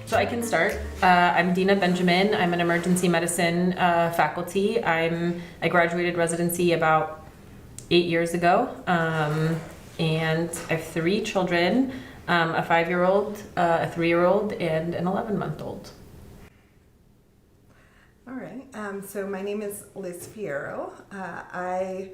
So I can start. I'm Dina Benjamin. I'm an emergency medicine faculty. I graduated residency about 8 years ago, and I have 3 children, a 5-year-old, a 3-year-old, and an 11-month-old. All right, so my name is Liz Fierro. I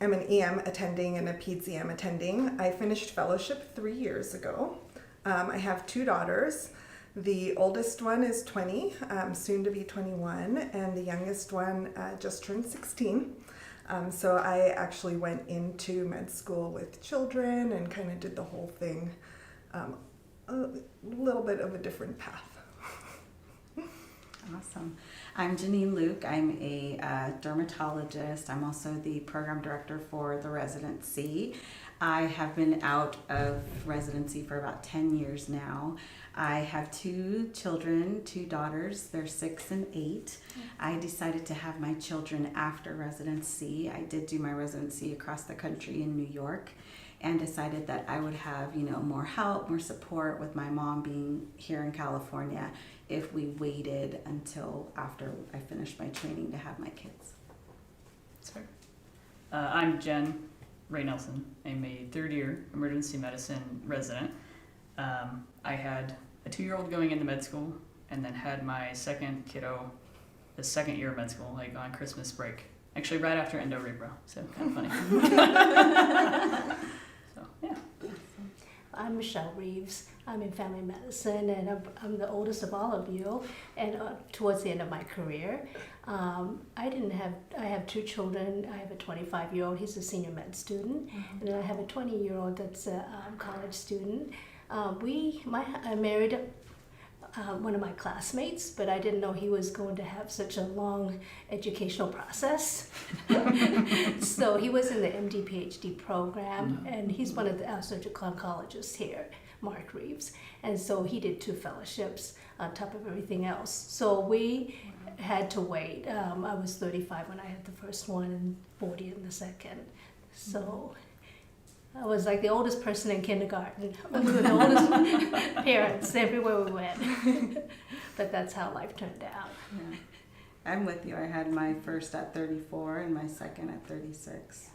am an EM attending and a PEDS EM attending. I finished fellowship 3 years ago. I have 2 daughters. The oldest one is 20, soon to be 21, and the youngest one just turned 16. So I actually went into med school with children and kind of did the whole thing, a little bit of a different path. Awesome. I'm Janine Luke. I'm a dermatologist. I'm also the program director for the residency. I have been out of residency for about 10 years now. I have 2 children, 2 daughters. They're 6 and 8. I decided to have my children after residency. I did do my residency across the country in New York and decided that I would have, more help, more support with my mom being here in California if we waited until after I finished my training to have my kids. That's fair. I'm Jen Ray Nelson. I'm a 3rd-year emergency medicine resident. I had a 2-year-old going into med school, and then had my second kiddo the 2nd year of med school, like on Christmas break. Actually, right after endo rebro, so kind of funny. So, yeah. I'm Michelle Reeves. I'm in family medicine, and I'm the oldest of all of you. And towards the end of my career, I have 2 children. I have a 25-year-old. He's a senior med student, and then I have a 20-year-old that's a college student. I married one of my classmates, but I didn't know he was going to have such a long educational process. So he was in the MD PhD program, and he's one of the surgical oncologists here, Mark Reeves. And so he did 2 fellowships on top of everything else. So we had to wait. I was 35 when I had the first one and 40 in the second. So I was like the oldest person in kindergarten. I was the oldest parents everywhere we went. But that's how life turned out. Yeah. I'm with you. I had my first at 34 and my second at 36.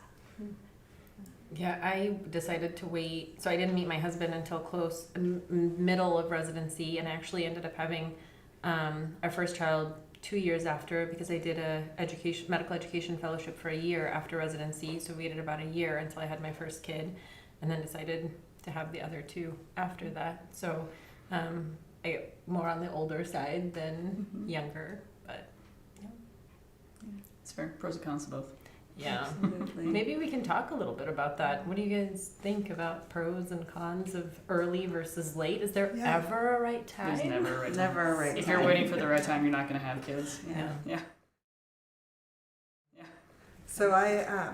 Yeah, I decided to wait. So I didn't meet my husband until close middle of residency, and I actually ended up having our first child 2 years after, because I did a medical education fellowship for a year after residency. So we waited about a year until I had my first kid, and then decided to have the other 2 after that. So I more on the older side than younger, but yeah. It's fair. Pros and cons to both. Yeah. Absolutely. Maybe we can talk a little bit about that. What do you guys think about pros and cons of early versus late? Is there ever a right time? There's never a right time. Never a right If time. you're waiting for the right time, you're not going to have kids. Yeah. Yeah. So I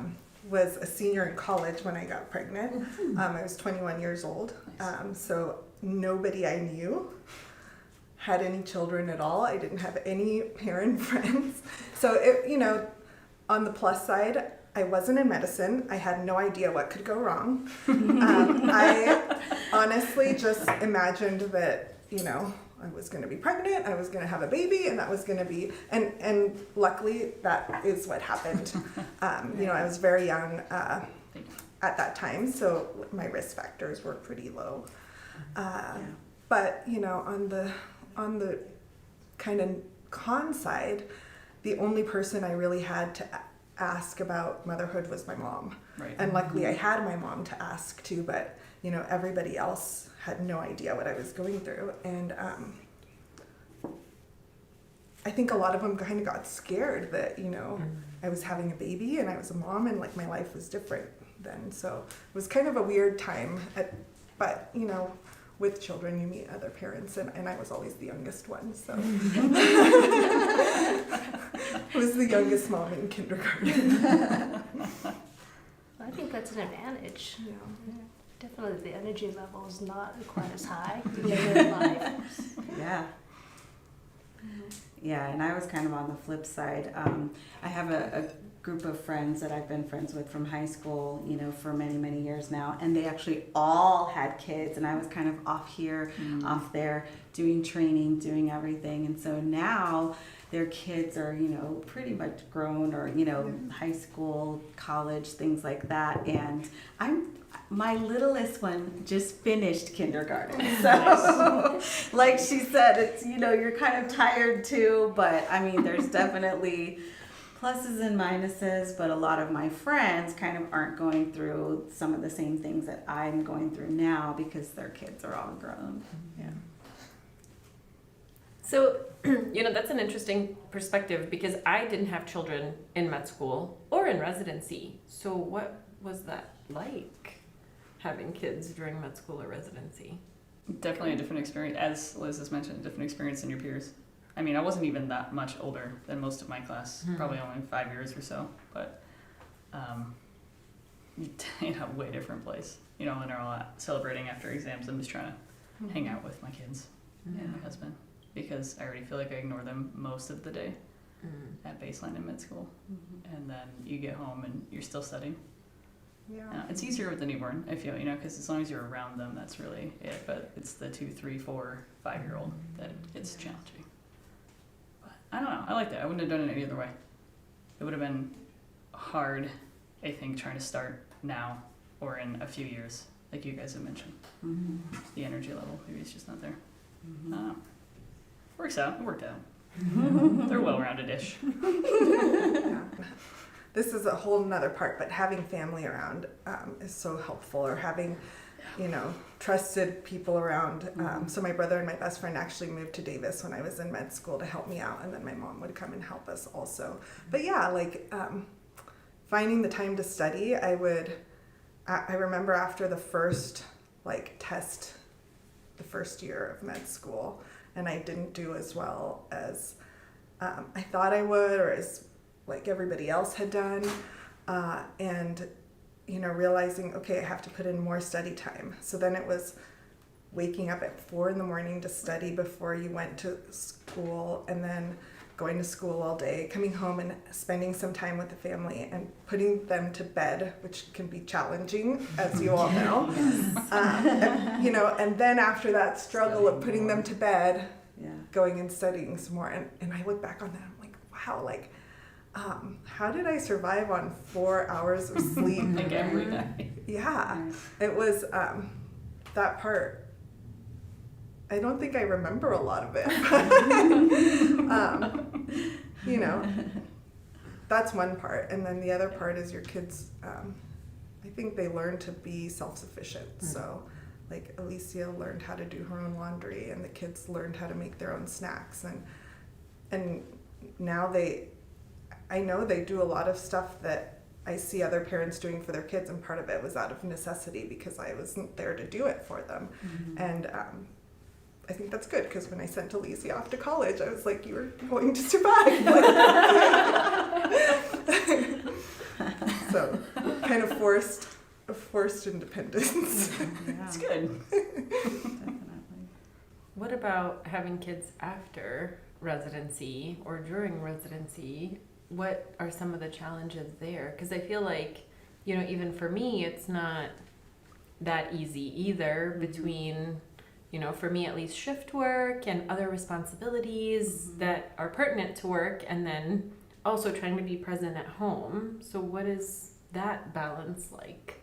was a senior in college when I got pregnant. I was 21 years old. Nice. So nobody I knew had any children at all. I didn't have any parent friends. So, on the plus side, I wasn't in medicine. I had no idea what could go wrong. I honestly just imagined that, I was going to be pregnant, I was going to have a baby, and that was going to be, and luckily that is what happened. I was very young at that time, so my risk factors were pretty low. But, on the kind of con side, the only person I really had to ask about motherhood was my mom. Right. And luckily I had my mom to ask to, but everybody else had no idea what I was going through. And I think a lot of them kind of got scared that, I was having a baby and I was a mom, and like my life was different then. So it was kind of a weird time, but with children, you meet other parents, and I was always the youngest one, so. I was the youngest mom in kindergarten. I think that's an advantage. Yeah. Definitely the energy level is not quite as high later in life. Yeah. Yeah, and I was kind of on the flip side. I have a group of friends that I've been friends with from high school, you know, for many, many years now. And they actually all had kids. And I was kind of off here, off there, doing training, doing everything. And so now their kids are, you know, pretty much grown, or, you know, high school, college, things like that. And my littlest one just finished kindergarten. So like she said, it's, you know, you're kind of tired too, but I mean, there's definitely pluses and minuses, but a lot of my friends kind of aren't going through some of the same things that I'm going through now because their kids are all grown. Yeah. So, you know, that's an interesting perspective because I didn't have children in med school or in residency. So what was that like, having kids during med school or residency? Definitely a different experience, as Liz has mentioned, a different experience than your peers. I mean, I wasn't even that much older than most of my class, probably only 5 years or so, but in a way different place. You know, when they're all celebrating after exams, I'm just trying to hang out with my kids and my husband, because I already feel like I ignore them most of the day at baseline in med school. And then you get home and you're still studying. Yeah. It's easier with the newborn, I feel, you know, because as long as you're around them, that's really it. But it's the 2, 3, 4, 5-year-old that it's challenging. But I don't know. I like that. I wouldn't have done it any other way. It would have been hard, I think, trying to start now or in a few years, like you guys have mentioned. The energy level, maybe it's just not there. I don't know. Works out. It worked out. They're well-rounded-ish. Yeah. This is a whole nother part, but having family around is so helpful, or having, you know, trusted people around. So my brother and my best friend actually moved to Davis when I was in med school to help me out, and then my mom would come and help us also. But yeah, like finding the time to study, I remember after the first test, the first year of med school, and I didn't do as well as I thought I would, or as like everybody else had done, and you know, realizing, okay, I have to put in more study time. So then it was waking up at 4 a.m. to study before you went to school, and then going to school all day, coming home and spending some time with the family and putting them to bed, which can be challenging, as you all know. And, you know, and then after that struggle of putting them to bed, going and studying some more. And I look back on that, I'm like, wow, like, how did I survive on 4 hours of sleep? Like every night. Yeah, it was that part. I don't think I remember a lot of it. You know, that's one part. And then the other part is your kids, I think they learn to be self-sufficient. So like Alicia learned how to do her own laundry, and the kids learned how to make their own snacks. And now I know they do a lot of stuff that I see other parents doing for their kids, and part of it was out of necessity because I wasn't there to do it for them. And I think that's good, because when I sent Alicia off to college, I was like, you're going to survive. So kind of forced independence. It's good. Definitely. What about having kids after residency or during residency? What are some of the challenges there? Because I feel like, you know, even for me, it's not that easy either, between, you know, for me at least, shift work and other responsibilities that are pertinent to work, and then also trying to be present at home. So what is that balance like?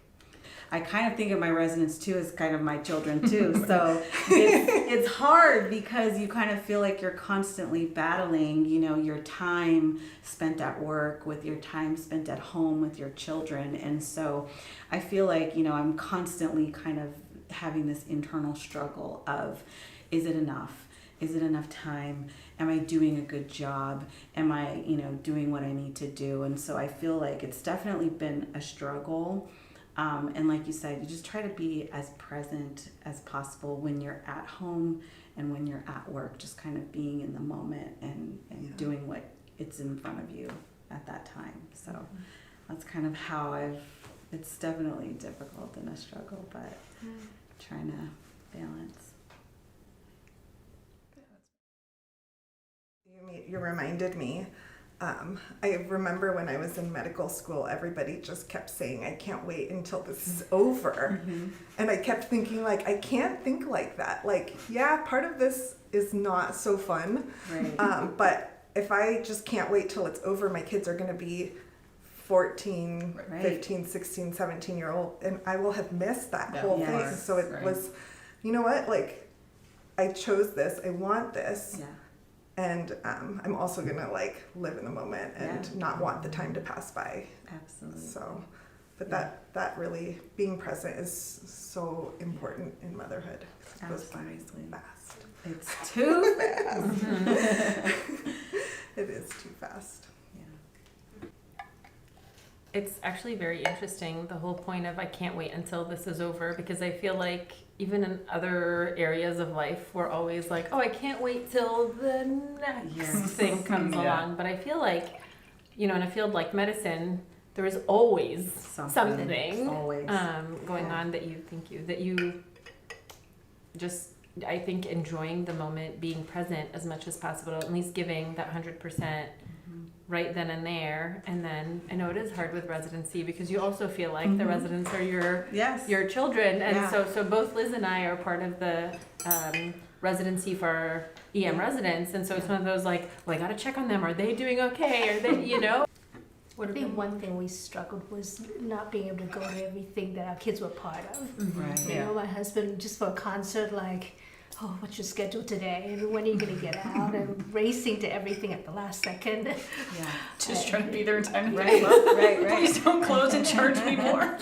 I kind of think of my residents too as kind of my children too. So it's hard because you kind of feel like you're constantly battling, you know, your time spent at work with your time spent at home with your children. And so I feel like, you know, I'm constantly kind of having this internal struggle of, is it enough? Is it enough time? Am I doing a good job? Am I, you know, doing what I need to do? And so I feel like it's definitely been a struggle. And like you said, you just try to be as present as possible when you're at home and when you're at work, just kind of being in the moment and doing what it's in front of you at that time. So that's kind of how it's definitely difficult and a struggle, but trying to balance. You reminded me, I remember when I was in medical school, everybody just kept saying, I can't wait until this is over. And I kept thinking, like, I can't think like that. Like, yeah, part of this is not so fun. Right. But if I just can't wait till it's over, my kids are going to be 14, Right. 15, 16, 17-year-old, and I will have missed that Yeah. whole Yes. thing. So it Right. was, you know what, like, I chose this, I want this. Yeah. And I'm also gonna like live in the moment and Yeah. not want the time to pass by. Absolutely. So, but Yeah. that really being present is so important in motherhood. It goes by Absolutely. fast. It's too fast. It is too fast. Yeah. It's actually very interesting, the whole point of I can't wait until this is over, because I feel like even in other areas of life, we're always like, oh, I can't wait till the next Yes. thing comes Yeah. along. But I feel like, you know, in a field like medicine, there is always something Always. going Yeah. on that you just, I think, enjoying the moment, being present as much as possible, at least giving that 100% right then and there. And then I know it is hard with residency because you also feel like the residents are Yes. your children, and Yeah. so both Liz and I are part of the residency for our EM residents, and so it's one of those like, well, I gotta check on them. Are they doing okay? Are they, you know? I think one thing we struggled was not being able to go to everything that our kids were part of. Right. You know, my husband, just for a concert, like, oh, what's your schedule today? And when are you going to get out? And racing to everything at the last second. Yeah. Just trying to be there in time to Right. pick them up. Right. Please don't close and charge me more.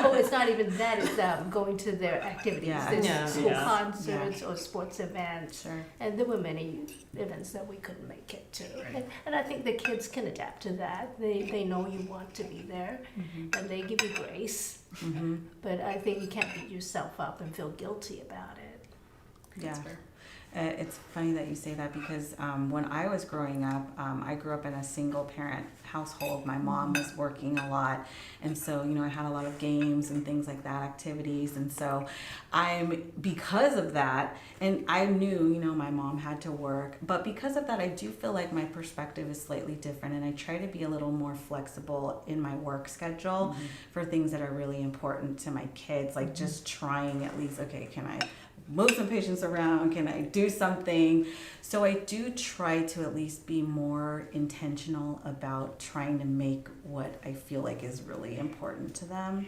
Oh, it's not even that, it's going to their activities. Yeah. There's Yeah. school Yeah. concerts or sports events. Sure. And there were many events that we couldn't make it to. Right. And I think the kids can adapt to that. They know you want to be there, and they give you grace. Mm-hmm. But I think you can't beat yourself up and feel guilty about it. Yeah. That's fair. It's funny that you say that because when I was growing up, I grew up in a single parent household. My mom was working a lot, and so I had a lot of games and things like that, activities, and so because of that, and I knew my mom had to work, but because of that, I do feel like my perspective is slightly different, and I try to be a little more flexible in my work schedule for things that are really important to my kids, like just trying at least, okay, can I move some patients around? Can I do something? So I do try to at least be more intentional about trying to make what I feel like is really important to them.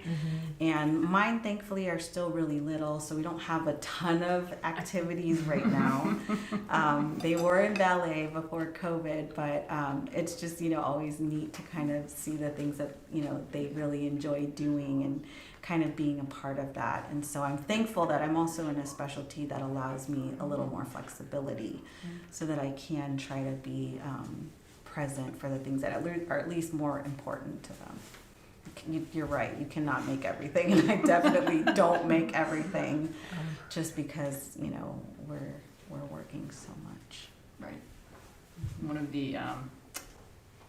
And mine, thankfully, are still really little, so we don't have a ton of activities right now. They were in ballet before COVID, but it's just, always neat to kind of see the things that, they really enjoy doing and kind of being a part of that. And so I'm thankful that I'm also in a specialty that allows me a little more flexibility so that I can try to be present for the things that are at least more important to them. You're right, you cannot make everything, and I definitely don't make everything just because, we're working so much. Right. One of the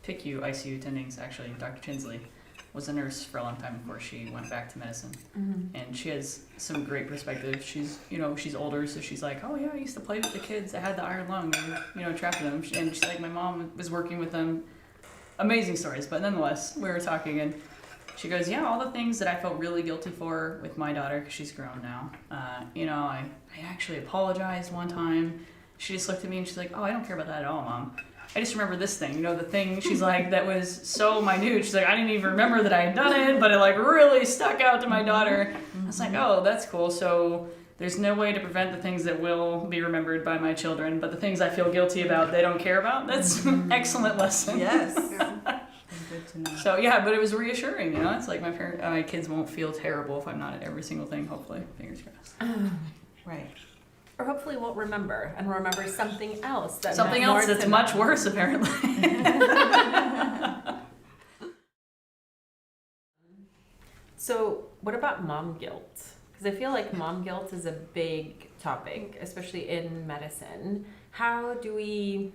PICU ICU attendings, actually, Dr. Tinsley, was a nurse for a long time before she went back to medicine. And she has some great perspective. She's, she's older, so she's like, oh yeah, I used to play with the kids that had the iron lung and, trapped them. And she's like, my mom was working with them. Amazing stories, but nonetheless, we were talking and she goes, yeah, all the things that I felt really guilty for with my daughter, because she's grown now. I actually apologized one time. She just looked at me and she's like, oh, I don't care about that at all, Mom. I just remember this thing, the thing, she's like, that was so minute. She's like, I didn't even remember that I had done it, but it really stuck out to my daughter. I was like, oh, that's cool. So there's no way to prevent the things that will be remembered by my children, but the things I feel guilty about, they don't care about. That's an excellent lesson. Yes. Yeah. Good to know. So yeah, but it was reassuring, It's like my kids won't feel terrible if I'm not at every single thing, hopefully. Fingers crossed. Right. Or hopefully won't remember something else that Something meant else more that's to much them. worse, apparently. So what about mom guilt? Because I feel like mom guilt is a big topic, especially in medicine. How do we,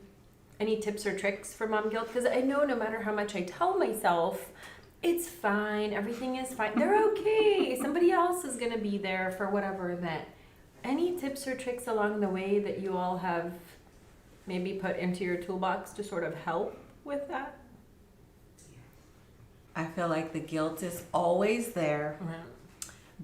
any tips or tricks for mom guilt? Because I know no matter how much I tell myself, it's fine, everything is fine, they're okay, somebody else is gonna be there for whatever event. Any tips or tricks along the way that you all have maybe put into your toolbox to sort of help with that? I feel like the guilt is always there.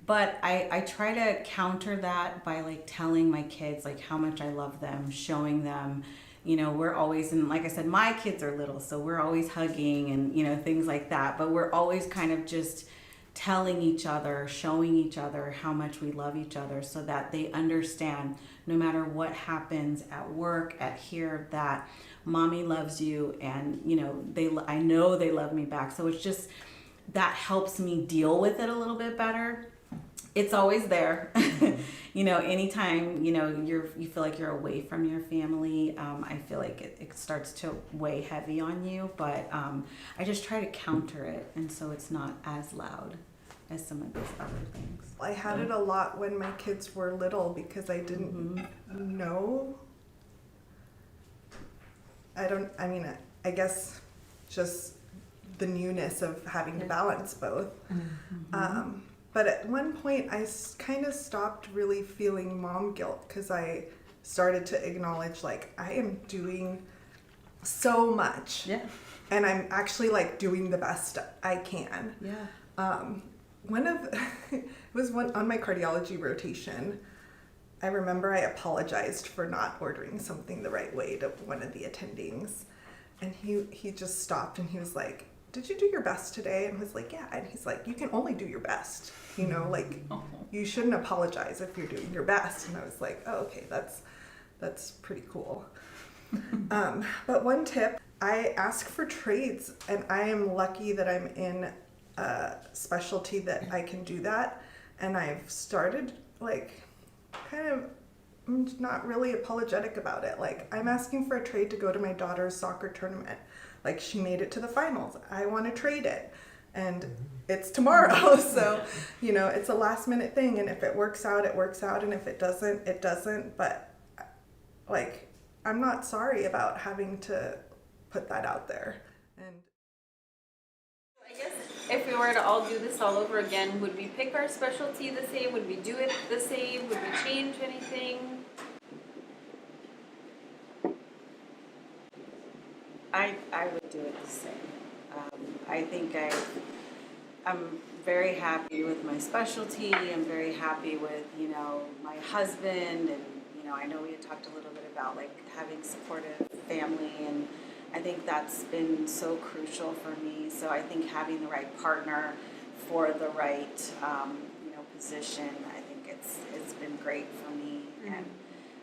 But I try to counter that by like telling my kids like how much I love them, showing them, you know, we're always, and like I said, my kids are little, so we're always hugging and, you know, things like that. But we're always kind of just telling each other, showing each other how much we love each other, so that they understand no matter what happens at work, at here, that mommy loves you, and, you know, I know they love me back. So it's just, that helps me deal with it a little bit better. It's always there. You know, anytime, you know, you feel like you're away from your family, I feel like it starts to weigh heavy on you, but I just try to counter it, and so it's not as loud as some of those other things. I had it a lot when my kids were little because I didn't know. I guess just the newness of having to balance both. But at one point, I kind of stopped really feeling mom guilt because I started to acknowledge, like, I am doing so much. Yeah. And I'm actually, like, doing the best I can. Yeah. It was on my cardiology rotation. I remember I apologized for not ordering something the right way to one of the attendings. And he just stopped and he was like, did you do your best today? And I was like, yeah. And he's like, you can only do your best. You know, like, you shouldn't apologize if you're doing your best. And I was like, oh, okay, that's pretty cool. But one tip, I ask for trades, and I am lucky that I'm in a specialty that I can do that. And I've started, like, I'm not really apologetic about it. Like, I'm asking for a trade to go to my daughter's soccer tournament. Like, she made it to the finals. I want to trade it. And it's tomorrow. So, you know, it's a last minute thing. And if it works out, it works out. And if it doesn't, it doesn't. But, like, I'm not sorry about having to put that out there. And I guess if we were to all do this all over again, would we pick our specialty the same? Would we do it the same? Would we change anything? I would do it the same. I think I'm very happy with my specialty. I'm very happy with, you know, my husband, and, you know, I know we had talked a little bit about like having supportive family, and I think that's been so crucial for me. So I think having the right partner for the right, you know, position, I think it's been great for me. And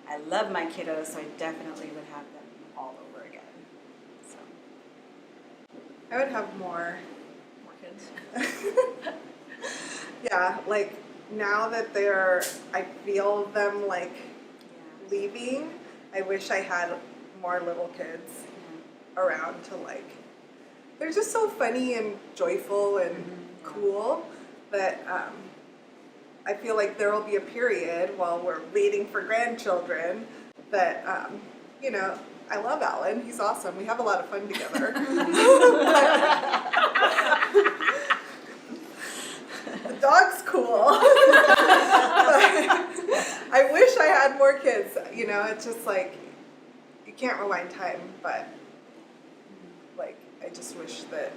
I love my kiddos, so I definitely would have them all over again. So I would have more. More kids. Yeah, like, now that I feel them, like, leaving, I wish I had more little kids around to, like, they're just so funny and joyful and cool that I feel like there will be a period while we're waiting for grandchildren that, you know, I love Alan. He's awesome. We have a lot of fun together. The dog's cool. I wish I had more kids. You know, it's just like, you can't rewind time, but, like, I just wish that,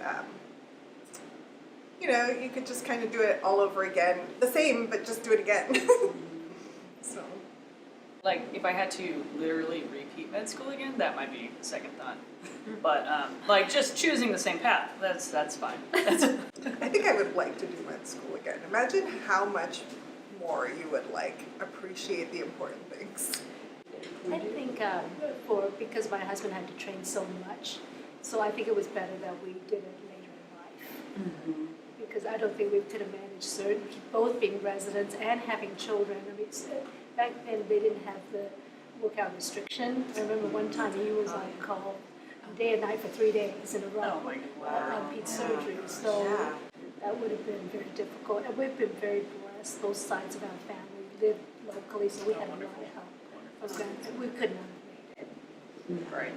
you know, you could just kind of do it all over again. The same, but just do it again. So. Like, if I had to literally repeat med school again, that might be a second thought. But, like, just choosing the same path, that's fine. I think I would like to do med school again. Imagine how much more you would, like, appreciate the important things. I think because my husband had to train so much, so I think it was better that we did it later in life. Because I don't think we could have managed both being residents and having children. I mean, back then they didn't have the workout restriction. I remember one time he was on call day and night for 3 days in a row Oh my God. on Pete's surgery. So that would have been very difficult. And we've been very blessed. Both sides of our family live locally, so we had a lot of help from them. We could not have made it. Right.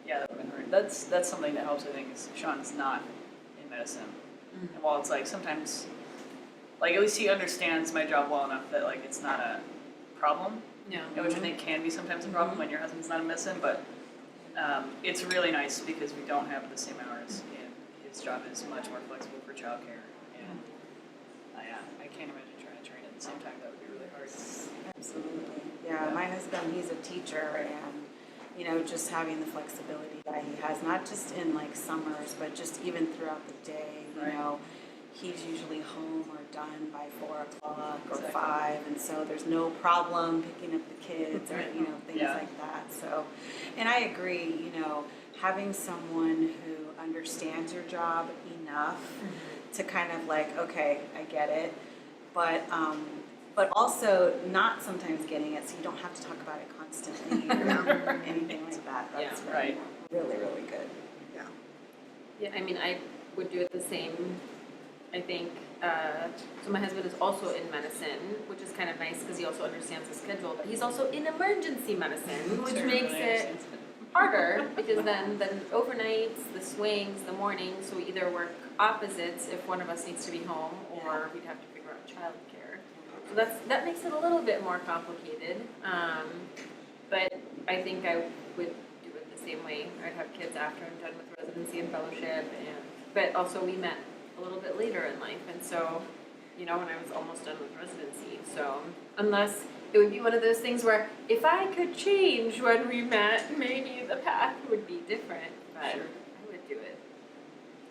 Yeah, that would have been hard. That's something that helps, I think, is Sean's not in medicine. And while it's like sometimes, like, at least he understands my job well enough that, like, it's not a problem. No. Which I think can be sometimes a problem when your husband's not in medicine, but It's really nice because we don't have the same hours, and his job is much more flexible for childcare. And I can't imagine trying to train at the same time. That would be really hard. Absolutely. Yeah, my husband, he's a teacher, and just having the flexibility that he has, not just in like summers, but just even throughout the day. Right. He's usually home or done by 4 o'clock or 5, and so there's no problem picking up the kids or things Yeah. like that. So, and I agree. Having someone who understands your job enough to kind of like, okay, I get it, but also not sometimes getting it, so you don't have to talk about it constantly or anything like that. That's Right. really, really good. Yeah. Yeah, I mean, I would do it the same. I think, so my husband is also in medicine, which is kind of nice because he also understands the schedule, but he's also in emergency medicine, which Sure, makes really it understands. harder because then overnights, the swings, the mornings, so we either work opposites if one of us needs to be home, or we'd have to figure out childcare. So that makes it a little bit more complicated. But I think I would do it the same way. I'd have kids after I'm done with residency and fellowship, but also we met a little bit later in life, and so when I was almost done with residency. So unless it would be one of those things where if I could change when we met, maybe the path would be different. But Sure. I would do it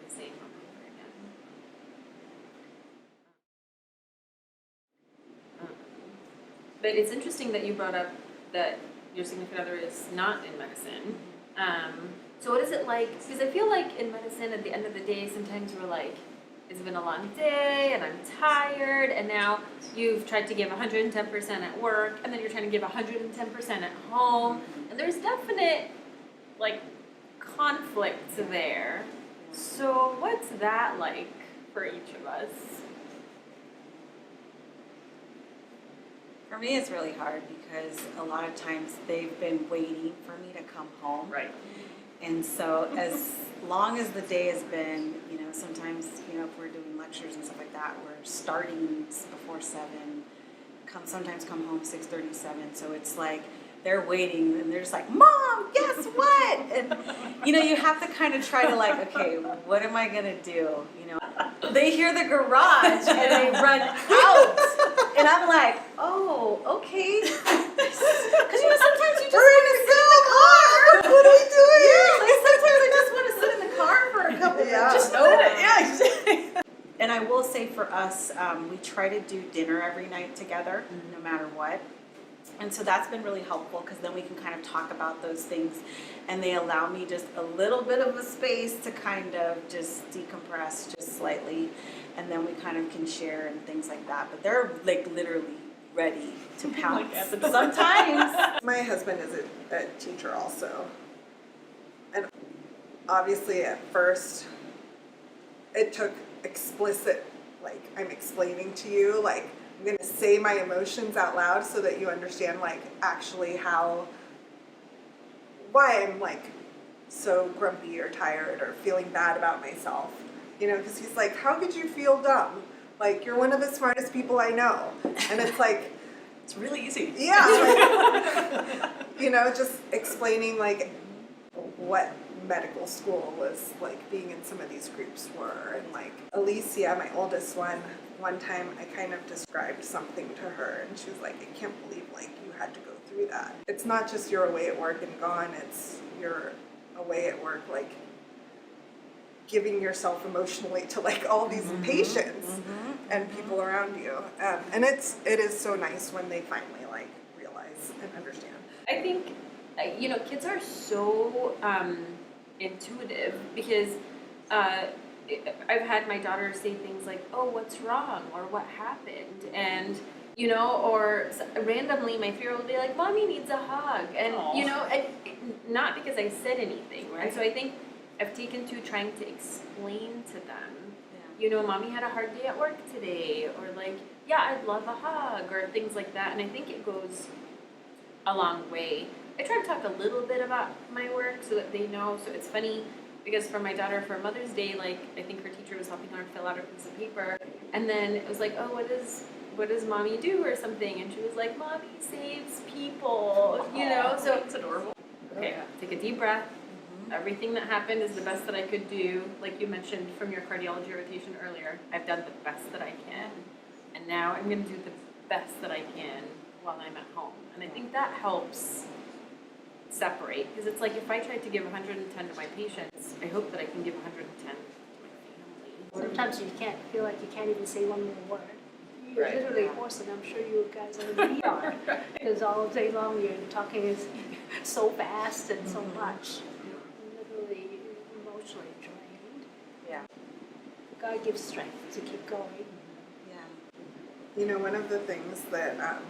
the same over again. But it's interesting that you brought up that your significant other is not in medicine. So what is it like? Because I feel like in medicine, at the end of the day, sometimes we're like, it's been a long day and I'm tired, and now you've tried to give 110% at work, and then you're trying to give 110% at home, and there's definite like conflict there. So what's that like for each of us? For me, it's really hard because a lot of times they've been waiting for me to come home. Right. And so as long as the day has been, sometimes, if we're doing lectures and stuff like that, we're starting before 7, sometimes come home 6:37. So it's like they're waiting and they're just like, Mom, guess what? And, you have to kind of try to like, okay, what am I going to do? They hear the garage and they run out. And I'm like, oh, okay. Because, sometimes you just want to sit in the car. What are we doing? Yeah, like sometimes I just want to sit in the car for a couple minutes. Just a minute. Yeah. And I will say for us, we try to do dinner every night together, no matter what. And so that's been really helpful because then we can kind of talk about those things, and they allow me just a little bit of a space to kind of just decompress just slightly, and then we kind of can share and things like that. But they're like literally ready to pounce. Like at the door. Sometimes. My husband is a teacher also. And obviously at first it took explicit, like I'm explaining to you, like I'm going to say my emotions out loud so that you understand like actually why I'm like so grumpy or tired or feeling bad about myself. Because he's like, how could you feel dumb? Like, you're one of the smartest people I know. And it's like, It's really easy. yeah, like, just explaining like what medical school was like, being in some of these groups were. And like Alicia, my oldest one time I kind of described something to her and she was like, I can't believe like you had to go through that. It's not just you're away at work and gone, it's you're away at work like giving yourself emotionally to like all these patients and people around you. And it is so nice when they finally like realize and understand. I think, kids are so intuitive because I've had my daughter say things like, oh, what's wrong? Or what happened? And, or randomly my 3-year-old will be like, Mommy needs a hug. And, Aw. not because I said anything. Right? And so I think I've taken to trying to explain to them, Mommy had a hard day at work today. Or like, yeah, I'd love a hug. Or things like that. And I think it goes a long way. I try to talk a little bit about my work so that they know. So it's funny because for my daughter, for Mother's Day, like I think her teacher was helping her fill out a piece of paper, and then it was like, oh, what does Mommy do or something? And she was like, Mommy saves people, So It's adorable. Okay, take a deep breath. Everything that happened is the best that I could do. Like you mentioned from your cardiology rotation earlier, I've done the best that I can. And now I'm going to do the best that I can while I'm at home. And I think that helps separate. Because it's like if I tried to give 110 to my patients, I hope that I can give 110 to my family. Sometimes you can't feel like you can't even say one more word. You're Right. literally hoarse, and I'm sure you guys are because all day long you're talking is so fast and so much. You're literally emotionally drained. Yeah. God gives strength to keep going. Yeah. You know, one of the things that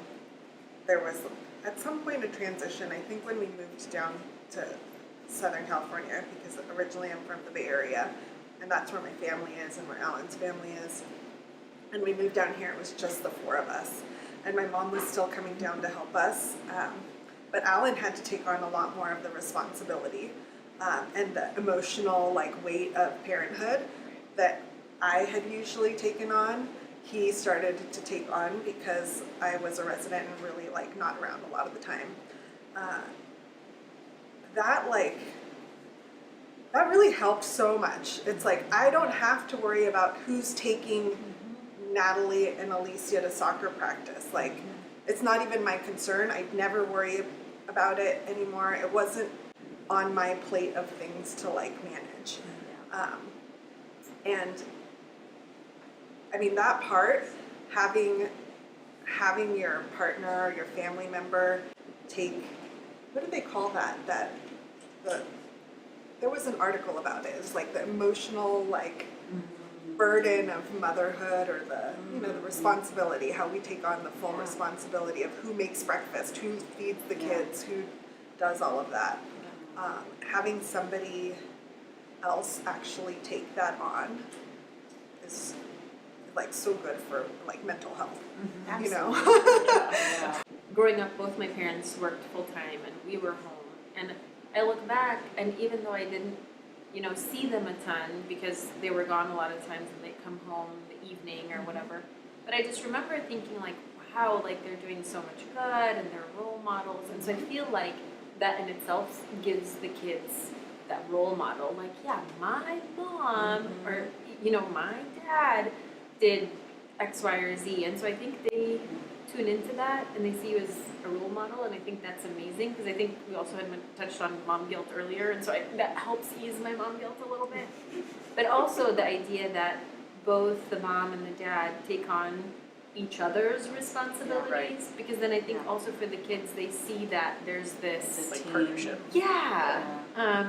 there was at some point a transition, I think when we moved down to Southern California, because originally I'm from the Bay Area, and that's where my family is and where Alan's family is. And we moved down here, it was just the four of us. And my mom was still coming down to help us. But Alan had to take on a lot more of the responsibility and the emotional weight of parenthood that I had usually taken on. He started to take on because I was a resident and really not around a lot of the time. That really helped so much. It's I don't have to worry about who's taking Natalie and Alicia to soccer practice. It's not even my concern. I never worry about it anymore. It wasn't on my plate of things to manage. And I mean that part, having your partner or your family member take, what do they call that? There was an article about it. It was the emotional burden of motherhood, or the responsibility, how we take on the full responsibility of who makes breakfast, who feeds the kids, who does all of that. Having somebody else actually take that on is so good for mental health. You know. Yeah. Growing up, both my parents worked full time and we were home. And I look back, and even though I didn't, see them a ton because they were gone a lot of times and they'd come home the evening or whatever. But I just remember thinking wow, they're doing so much good and they're role models. And so I feel like that in itself gives the kids that role model. Yeah, my mom or, my dad did X, Y, or Z. And so I think they tune into that and they see you as a role model, and I think that's amazing because I think we also had touched on mom guilt earlier, and so that helps ease my mom guilt a little bit. But also the idea that both the mom and the dad take on each other's responsibilities, because then I think also for the kids they see that there's this Partnership.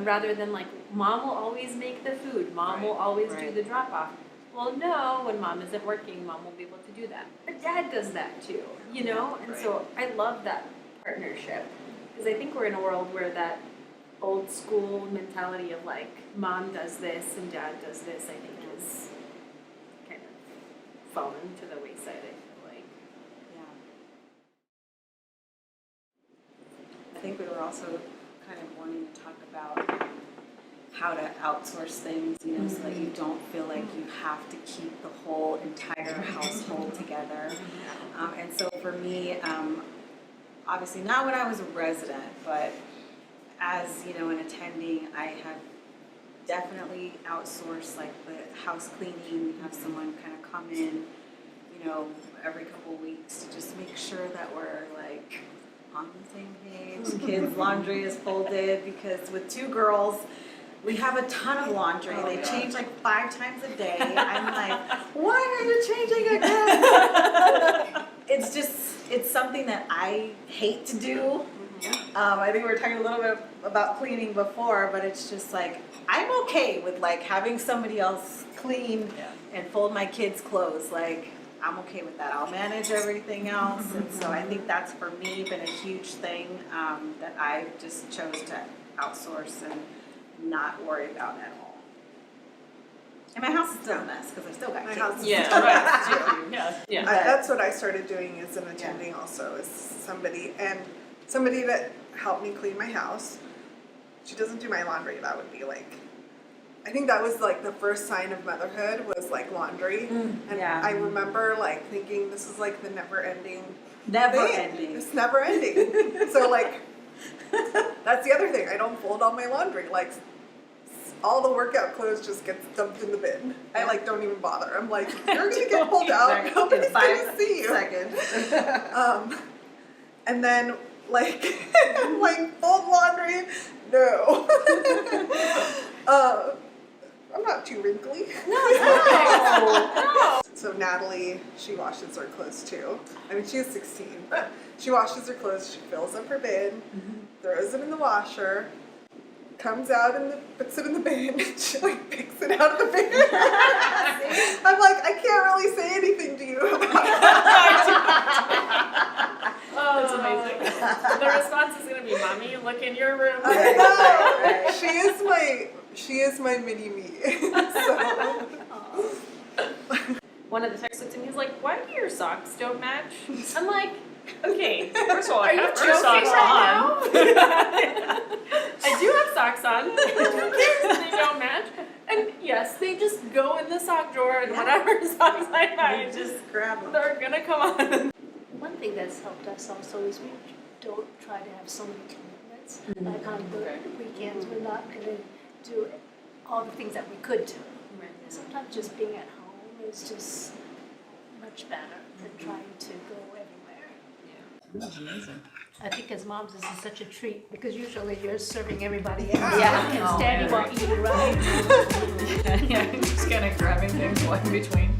rather than mom will always make the food, mom will always do the drop off. Well, no, when mom isn't working, mom will be able to do that. But dad does that too, And so I love that partnership because I think we're in a world where that old school mentality of mom does this and dad does this, I think is kind of fallen to the wayside, I feel like. Yeah. I think we were also kind of wanting to talk about how to outsource things, so that you don't feel like you have to keep the whole entire household together. And so for me, obviously not when I was a resident, but as, an attending, I have definitely outsourced the house cleaning, have someone kind of come in, every couple of weeks to just make sure that we're on the same page. Kids' laundry is folded because with two girls, we have a ton of laundry. They change 5 times a day. I'm why are you changing again? It's something that I hate to do. I think we were talking a little bit about cleaning before, but it's just I'm okay with having somebody else clean and fold my kids' clothes. I'm okay with that. I'll manage everything else. And so I think that's for me been a huge thing that I just chose to outsource and not worry about at all. And my house is still a mess because I still got My kids. house is Yeah. That's what I started doing as an attending also, is somebody to help me clean my house. She doesn't do my laundry. That would be I think that was the first sign of motherhood was laundry. And I remember thinking this is the never ending. Never ending. It's never ending. So That's the other thing. I don't fold all my laundry. Like, all the workout clothes just gets dumped in the bin. I like don't even bother. I'm like, you're gonna get pulled out. Nobody's gonna see you. Seconds. And then like like fold laundry. No. I'm not too wrinkly. No. So Natalie, she washes her clothes too. I mean, she's 16, but she washes her clothes. She fills up her bin, throws it in the washer, comes out and puts it in the bin. And she like picks it out of the bin. I'm like, I can't really say anything to you about Oh, that's amazing. The response is gonna be, "Mommy, look in your room." I know. She is my mini me. So. One of the texts to me is like, "Why do your socks don't match?" I'm like, "Okay, First of all, I are you have two joking socks right on. now?" I do have socks on. Who cares if they don't match? And yes, they just go in the sock drawer, and whatever socks I find, Just grab them. they're gonna come on. One thing that's helped us also is we don't try to have so many commitments. Like on Okay. the weekends, we're not gonna do all the things that we could do. Sometimes just being at home is just much better than trying to go everywhere. That's amazing. I think as moms, this is such a treat because usually you're serving everybody else Yeah. and standing while eating, right? Yeah, just kind of grabbing things while in between.